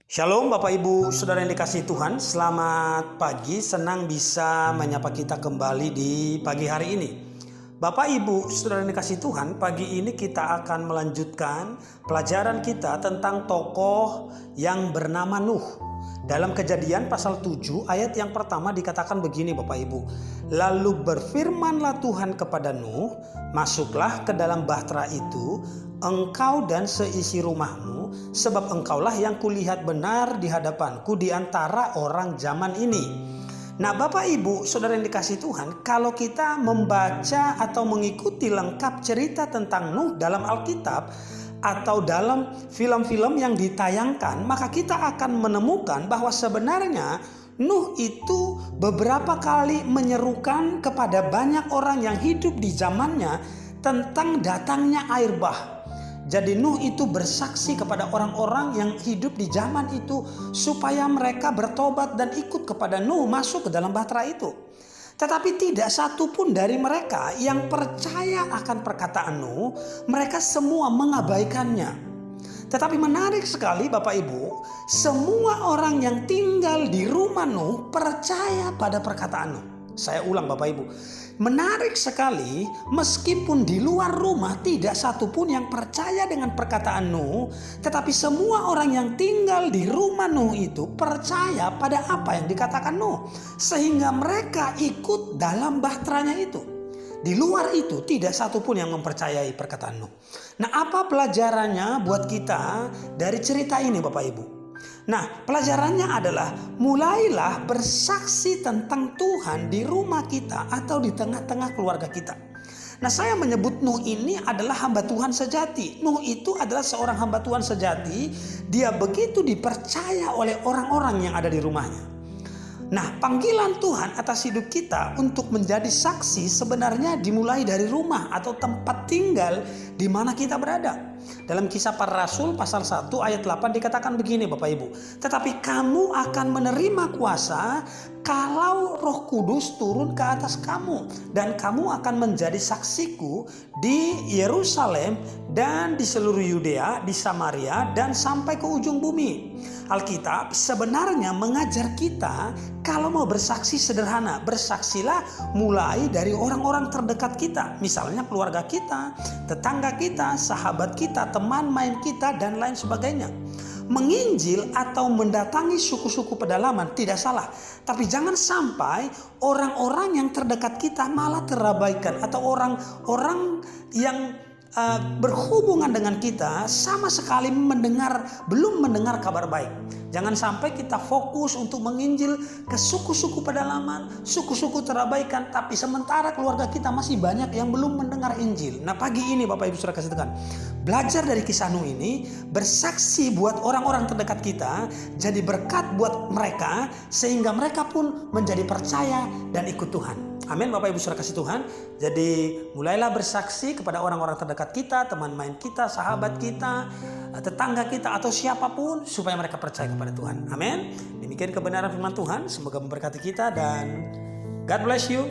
Shalom Bapak Ibu Saudara yang dikasihi Tuhan, selamat pagi, senang bisa menyapa kita kembali di pagi hari ini. Bapak Ibu Saudara yang dikasihi Tuhan, pagi ini kita akan melanjutkan pelajaran kita tentang tokoh yang bernama Nuh. Dalam Kejadian pasal 7 ayat yang pertama dikatakan begini Bapak Ibu. Lalu berfirmanlah Tuhan kepada Nuh, masuklah ke dalam bahtera itu, engkau dan seisi rumahmu, sebab engkaulah yang kulihat benar di hadapanku di antara orang zaman ini. Nah Bapak Ibu Saudara yang dikasihi Tuhan, kalau kita membaca atau mengikuti lengkap cerita tentang Nuh dalam Alkitab atau dalam film-film yang ditayangkan, maka kita akan menemukan bahwa sebenarnya Nuh itu beberapa kali menyerukan kepada banyak orang yang hidup di zamannya tentang datangnya air bah. Jadi Nuh itu bersaksi kepada orang-orang yang hidup di zaman itu supaya mereka bertobat dan ikut kepada Nuh masuk ke dalam bahtera itu. Tetapi tidak satu pun dari mereka yang percaya akan perkataan Nuh, mereka semua mengabaikannya. Tetapi menarik sekali Bapak Ibu, semua orang yang tinggal di rumah Nuh percaya pada perkataan Nuh. Saya ulang Bapak Ibu, menarik sekali, meskipun di luar rumah tidak satu pun yang percaya dengan perkataan Nuh, tetapi semua orang yang tinggal di rumah Nuh itu percaya pada apa yang dikatakan Nuh, sehingga mereka ikut dalam bahteranya itu. Di luar itu tidak satu pun yang mempercayai perkataan Nuh. Nah, apa pelajarannya buat kita dari cerita ini Bapak Ibu? Nah, pelajarannya adalah mulailah bersaksi tentang Tuhan di rumah kita atau di tengah-tengah keluarga kita. Nah, saya menyebut Nuh ini adalah hamba Tuhan sejati. Nuh itu adalah seorang hamba Tuhan sejati. Dia begitu dipercaya oleh orang-orang yang ada di rumahnya. Nah, panggilan Tuhan atas hidup kita untuk menjadi saksi sebenarnya dimulai dari rumah atau tempat tinggal di mana kita berada. Dalam Kisah Para Rasul pasal 1 ayat 8 dikatakan begini Bapak Ibu. Tetapi kamu akan menerima kuasa kalau Roh Kudus turun ke atas kamu. Dan kamu akan menjadi saksiku di Yerusalem dan di seluruh Yudea, di Samaria dan sampai ke ujung bumi. Alkitab sebenarnya mengajar kita kalau mau bersaksi sederhana. Bersaksilah mulai dari orang-orang terdekat kita. Misalnya keluarga kita, tetangga kita, sahabat kita, teman main kita dan lain sebagainya. Menginjil atau mendatangi suku-suku pedalaman tidak salah. Tapi jangan sampai orang-orang yang terdekat kita malah terabaikan. Atau orang-orang yang berhubungan dengan kita sama sekali belum mendengar kabar baik. Jangan sampai kita fokus untuk menginjil ke suku-suku pedalaman, suku-suku terabaikan, tapi sementara keluarga kita masih banyak yang belum mendengar Injil. Nah, pagi ini Bapak Ibu Saudara kasih tekan, belajar dari kisah Nuh ini, bersaksi buat orang-orang terdekat kita, jadi berkat buat mereka sehingga mereka pun menjadi percaya dan ikut Tuhan. Amin Bapak Ibu Saudara kasih Tuhan. Jadi mulailah bersaksi kepada orang-orang terdekat kita, teman main kita, sahabat kita, tetangga kita atau siapapun supaya mereka percaya kepada Tuhan. Amin. Demikian kebenaran firman Tuhan. Semoga memberkati kita dan God bless you.